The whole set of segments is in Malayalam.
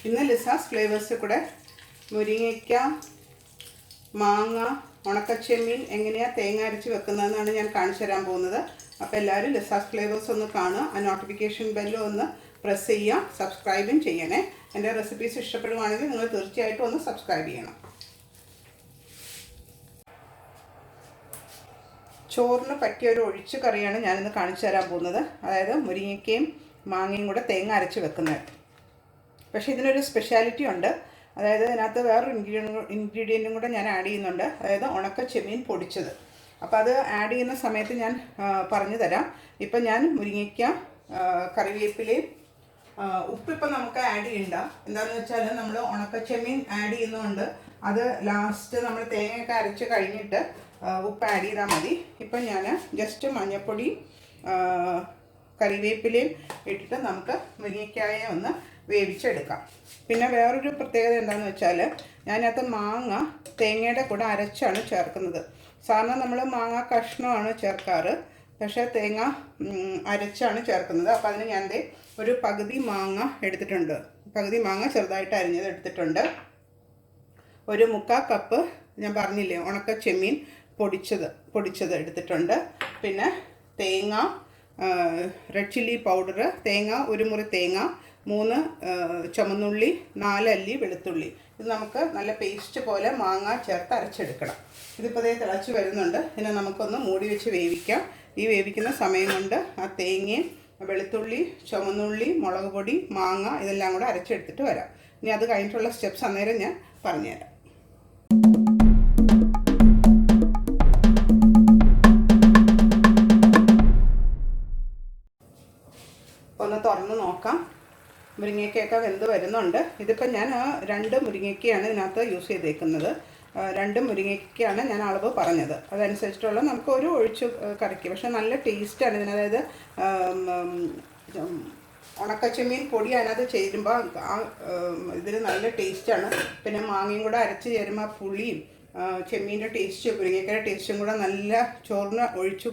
ഇന്ന് ലിസാസ് ഫ്ലേവേഴ്സ് കൂടെ മുരിങ്ങയ്ക്ക, മാങ്ങ, ഉണക്കച്ചെമ്മീൻ എങ്ങനെയാണ് തേങ്ങ അരച്ച് വെക്കുന്നതെന്നാണ് ഞാൻ കാണിച്ചു തരാൻ പോകുന്നത്. അപ്പോൾ എല്ലാവരും ലിസാസ് ഫ്ലേവേഴ്സ് ഒന്ന് കാണുക, ആ നോട്ടിഫിക്കേഷൻ ബെല്ലും ഒന്ന് പ്രസ് ചെയ്യുക, സബ്സ്ക്രൈബും ചെയ്യണേ. എൻ്റെ റെസിപ്പീസ് ഇഷ്ടപ്പെടുവാണെങ്കിൽ നിങ്ങൾ തീർച്ചയായിട്ടും ഒന്ന് സബ്സ്ക്രൈബ് ചെയ്യണം. ചോറിന് പറ്റിയ ഒരു ഒഴിച്ചു കറിയാണ് ഞാനിന്ന് കാണിച്ചു തരാൻ പോകുന്നത്. അതായത് മുരിങ്ങയ്ക്കയും മാങ്ങയും കൂടെ തേങ്ങ അരച്ച് വെക്കുന്നത്. പക്ഷേ ഇതിനൊരു സ്പെഷ്യാലിറ്റി ഉണ്ട്. അതായത് ഇതിനകത്ത് വേറൊരു ഇൻഗ്രീഡിയൻറ്റും കൂടെ ഞാൻ ആഡ് ചെയ്യുന്നുണ്ട്. അതായത് ഉണക്ക ചെമ്മീൻ പൊടിച്ചത്. അപ്പോൾ അത് ആഡ് ചെയ്യുന്ന സമയത്ത് ഞാൻ പറഞ്ഞു തരാം. ഇപ്പം ഞാൻ മുരിങ്ങയ്ക്ക, കറിവേപ്പിലയും ഉപ്പിപ്പം നമുക്ക് ആഡ് ചെയ്യണ്ട. എന്താണെന്ന് വെച്ചാൽ നമ്മൾ ഉണക്ക ചെമ്മീൻ ആഡ് ചെയ്യുന്നതുകൊണ്ട് അത് ലാസ്റ്റ് നമ്മൾ തേങ്ങയൊക്കെ അരച്ച് കഴിഞ്ഞിട്ട് ഉപ്പ് ആഡ് ചെയ്താൽ മതി. ഇപ്പം ഞാൻ ജസ്റ്റ് മഞ്ഞൾപ്പൊടി, കറിവേപ്പിലയും ഇട്ടിട്ട് നമുക്ക് മുരിങ്ങയ്ക്കായ ഒന്ന് വേവിച്ചെടുക്കാം. പിന്നെ വേറൊരു പ്രത്യേകത എന്താണെന്ന് വെച്ചാൽ ഞാനകത്ത് മാങ്ങ തേങ്ങയുടെ കൂടെ അരച്ചാണ് ചേർക്കുന്നത്. സാധാരണ നമ്മൾ മാങ്ങ കഷ്ണമാണ് ചേർക്കാറ്, പക്ഷേ തേങ്ങ അരച്ചാണ് ചേർക്കുന്നത്. അപ്പോൾ അതിന് ഞാൻ ഒരു പകുതി മാങ്ങ എടുത്തിട്ടുണ്ട്. പകുതി മാങ്ങ ചെറുതായിട്ട് അരിഞ്ഞത് എടുത്തിട്ടുണ്ട്. ഒരു 1/4 കപ്പ് ഞാൻ പറഞ്ഞില്ലേ ഉണക്ക ചെമ്മീൻ പൊടിച്ചത് എടുത്തിട്ടുണ്ട്. പിന്നെ തേങ്ങ, റെഡ് ചില്ലി പൗഡർ, തേങ്ങ, ഒരു മുറി തേങ്ങ, 3 ചുമന്നുള്ളി, 4 അല്ലി വെളുത്തുള്ളി. ഇത് നമുക്ക് നല്ല പേസ്റ്റ് പോലെ മാങ്ങ ചേർത്ത് അരച്ചെടുക്കണം. ഇതിപ്പോൾ തിളച്ച് വരുന്നുണ്ട്. ഇതിനെ നമുക്കൊന്ന് മൂടി വെച്ച് വേവിക്കാം. ഈ വേവിക്കുന്ന സമയം കൊണ്ട് ആ തേങ്ങയും വെളുത്തുള്ളി, ചുമന്നുള്ളി, മുളക് പൊടി, മാങ്ങ ഇതെല്ലാം കൂടെ അരച്ചെടുത്തിട്ട് വരാം. ഇനി അത് കഴിഞ്ഞിട്ടുള്ള സ്റ്റെപ്സ് അന്നേരം ഞാൻ പറഞ്ഞുതരാം. ഒന്ന് തുറന്ന് നോക്കാം. മുരിങ്ങയ്ക്കയൊക്കെ വെന്ത് വരുന്നുണ്ട്. ഇതിപ്പോൾ ഞാൻ 2 മുരിങ്ങയ്ക്കയാണ് ഇതിനകത്ത് യൂസ് ചെയ്തേക്കുന്നത്. 2 മുരിങ്ങയ്ക്കയാണ് ഞാൻ അളവ് പറഞ്ഞത്. അതനുസരിച്ചിട്ടുള്ള നമുക്ക് ഒരു ഒഴിച്ച് കറിക്ക്. പക്ഷേ നല്ല ടേസ്റ്റാണ് ഇതിന്. അതായത് ഉണക്കച്ചെമ്മീൻ പൊടി അതിനകത്ത് ചേരുമ്പോൾ ഇതിന് നല്ല ടേസ്റ്റാണ്. പിന്നെ മാങ്ങയും കൂടെ അരച്ച് ചേരുമ്പോൾ പുളിയും ചെമ്മീൻ്റെ ടേസ്റ്റും മുരിങ്ങയ്ക്കയുടെ ടേസ്റ്റും കൂടെ നല്ല ചോറിന് ഒഴിച്ചു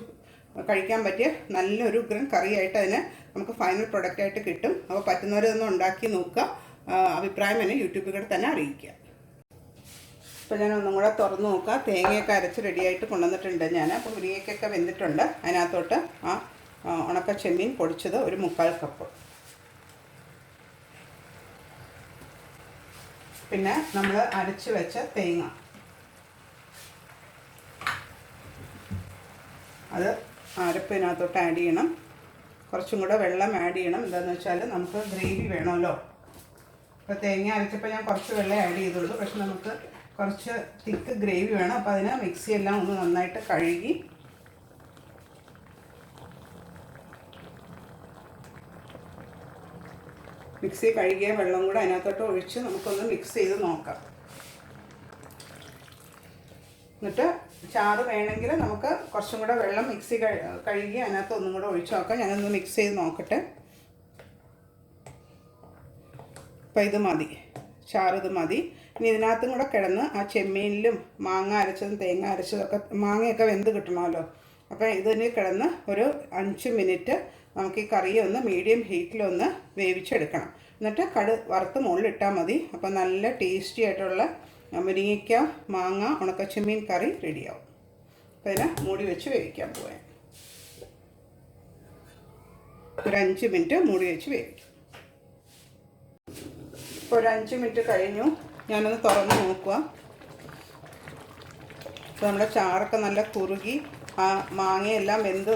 കഴിക്കാൻ പറ്റിയ നല്ലൊരു ഉഗ്രൻ കറിയായിട്ട് അതിന് നമുക്ക് ഫൈനൽ പ്രൊഡക്റ്റായിട്ട് കിട്ടും. അപ്പോൾ പറ്റുന്നവരൊന്ന് ഉണ്ടാക്കി നോക്കുക. അഭിപ്രായം എന്നെ യൂട്യൂബിൽ കൂടെ തന്നെ അറിയിക്കുക. അപ്പോൾ ഞാൻ ഒന്നും കൂടെ തുറന്ന് നോക്കുക. തേങ്ങയൊക്കെ അരച്ച് റെഡിയായിട്ട് കൊണ്ടുവന്നിട്ടുണ്ട് ഞാൻ. അപ്പോൾ മുരിങ്ങയ്ക്കൊക്കെ വെന്തിട്ടുണ്ട്. അതിനകത്തോട്ട് ആ ഉണക്ക ചെമ്മീൻ പൊടിച്ചത് ഒരു 1/4 കപ്പ്. പിന്നെ നമ്മൾ അരച്ച് വെച്ച തേങ്ങ, അത് അരപ്പിനകത്തോട്ട് ആഡ് ചെയ്യണം. കുറച്ചും കൂടെ വെള്ളം ആഡ് ചെയ്യണം. എന്താണെന്ന് വെച്ചാൽ നമുക്ക് ഗ്രേവി വേണമല്ലോ. അപ്പോൾ തേങ്ങ അരച്ചപ്പോൾ ഞാൻ കുറച്ച് വെള്ളം ആഡ് ചെയ്തുള്ളൂ. പക്ഷെ നമുക്ക് കുറച്ച് തിക്ക് ഗ്രേവി വേണം. അപ്പോൾ അതിന് മിക്സിയെല്ലാം ഒന്ന് നന്നായിട്ട് കഴുകി മിക്സി കഴുകിയ വെള്ളം കൂടെ അതിനകത്തോട്ട് ഒഴിച്ച് നമുക്കൊന്ന് മിക്സ് ചെയ്ത് നോക്കാം. എന്നിട്ട് ചാറ് വേണമെങ്കിൽ നമുക്ക് കുറച്ചും കൂടെ വെള്ളം മിക്സി കഴുകി അതിനകത്ത് ഒന്നും കൂടെ ഒഴിച്ച് നോക്കാം. ഞാനൊന്ന് മിക്സ് ചെയ്ത് നോക്കട്ടെ. അപ്പോൾ ഇത് മതി, ചാറ് ഇത് മതി. ഇനി ഇതിനകത്തും കൂടെ കിടന്ന് ആ ചെമ്മീനിലും മാങ്ങ അരച്ചതും തേങ്ങ അരച്ചതൊക്കെ മാങ്ങയൊക്കെ വെന്ത് കിട്ടണമല്ലോ. അപ്പോൾ ഇതിന് കിടന്ന് ഒരു 5 മിനിറ്റ് നമുക്ക് ഈ കറിയെ ഒന്ന് മീഡിയം ഹീറ്റിലൊന്ന് വേവിച്ചെടുക്കണം. എന്നിട്ട് വറുത്ത് മുകളിലിട്ടാൽ മതി. അപ്പോൾ നല്ല ടേസ്റ്റി ആയിട്ടുള്ള മുരിങ്ങയ്ക്ക, മാങ്ങ, ഉണക്കച്ചെമ്മീൻ കറി റെഡിയാവും. അപ്പോൾ ഇതിനെ മൂടി വെച്ച് വേവിക്കാൻ പോവാൻ. ഒരു 5 മിനിറ്റ് മൂടി വെച്ച് വേവിക്കും. ഇപ്പോൾ ഒരു 5 മിനിറ്റ് കഴിഞ്ഞു. ഞാനൊന്ന് തുറന്ന് നോക്കുക. അപ്പോൾ നമ്മുടെ ചാറൊക്കെ നല്ല കുറുകി ആ മാങ്ങയെല്ലാം വെന്ത്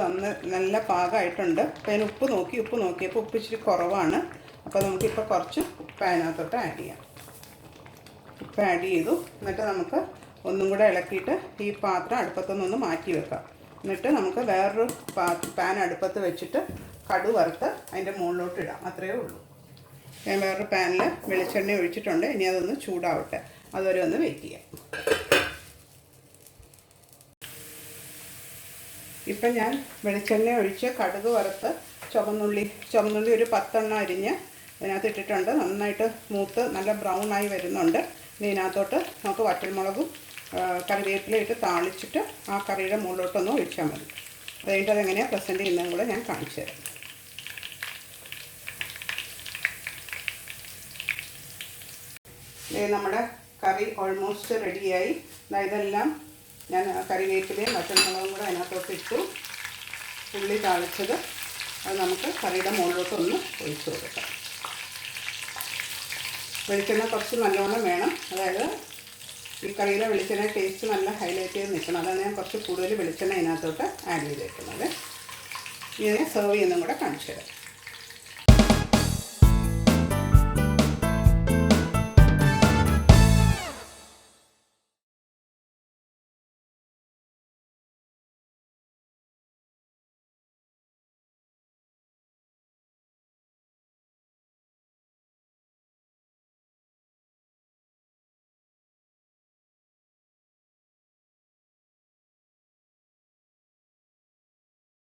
നല്ല പാകമായിട്ടുണ്ട്. അപ്പോൾ അതിന് ഉപ്പ് നോക്കിയപ്പോൾ ഉപ്പ് ഇച്ചിരി കുറവാണ്. അപ്പോൾ നമുക്കിപ്പോൾ കുറച്ച് ഉപ്പ് അതിനകത്തോട്ട് ആഡ് ചെയ്യാം. ഉപ്പ് ആഡ് ചെയ്തു. എന്നിട്ട് നമുക്ക് ഒന്നും കൂടെ ഇളക്കിയിട്ട് ഈ പാത്രം അടുപ്പത്തുനിന്നൊന്ന് മാറ്റി വെക്കാം. എന്നിട്ട് നമുക്ക് വേറൊരു പാൻ അടുപ്പത്ത് വെച്ചിട്ട് കടുക് വറുത്ത് അതിൻ്റെ മുകളിലോട്ട് ഇടാം. അത്രയേ ഉള്ളൂ. ഞാൻ വേറൊരു പാനിൽ വെളിച്ചെണ്ണ ഒഴിച്ചിട്ടുണ്ട്. ഇനി അതൊന്ന് ചൂടാവട്ടെ. അതുവരെ ഒന്ന് വെയിറ്റ് ചെയ്യാം. ഇപ്പം ഞാൻ വെളിച്ചെണ്ണ ഒഴിച്ച് കടുക് വറുത്ത് ചുവന്നുള്ളി ഒരു 10 എണ്ണം അരിഞ്ഞ് ഇതിനകത്ത് ഇട്ടിട്ടുണ്ട്. നന്നായിട്ട് മൂത്ത് നല്ല ബ്രൗൺ ആയി വരുന്നുണ്ട്. ഇനി ഇതിനകത്തോട്ട് നമുക്ക് വറ്റൽമുളകും കറിവേപ്പില ഇട്ട് താളിച്ചിട്ട് ആ കറിയുടെ മുകളിലോട്ടൊന്ന് ഒഴിച്ചാൽ മതി. അതുകഴിഞ്ഞിട്ട് അതെങ്ങനെയാണ് പ്രസൻറ്റ് ചെയ്യുന്നതും കൂടെ ഞാൻ കാണിച്ചു തരാം. നമ്മുടെ കറി ഓൾമോസ്റ്റ് റെഡിയായി. ഇതെല്ലാം ഞാൻ കറിവേപ്പിലയും വറ്റൽമുളകും കൂടെ അതിനകത്തോട്ട് ഇട്ടു. ഉള്ളി താളിച്ചത് അത് നമുക്ക് കറിയുടെ മുകളിലോട്ടൊന്ന് ഒഴിച്ചു കൊടുക്കാം. വെളിച്ചെണ്ണ കുറച്ച് നല്ലോണം വേണം, അതായത് ഈ കറിയിലെ വെളിച്ചെണ്ണ ടേസ്റ്റ് നല്ല ഹൈലൈറ്റ് ചെയ്ത് നിൽക്കണം. അതാണ് ഞാൻ കുറച്ച് കൂടുതൽ വെളിച്ചെണ്ണ ഇതിനകത്തോട്ട് ആഡ് ചെയ്തേക്കുന്നത്. ഇതിനെ സെർവ് ചെയ്യുന്നതും കൂടെ കാണിച്ചു തരാം.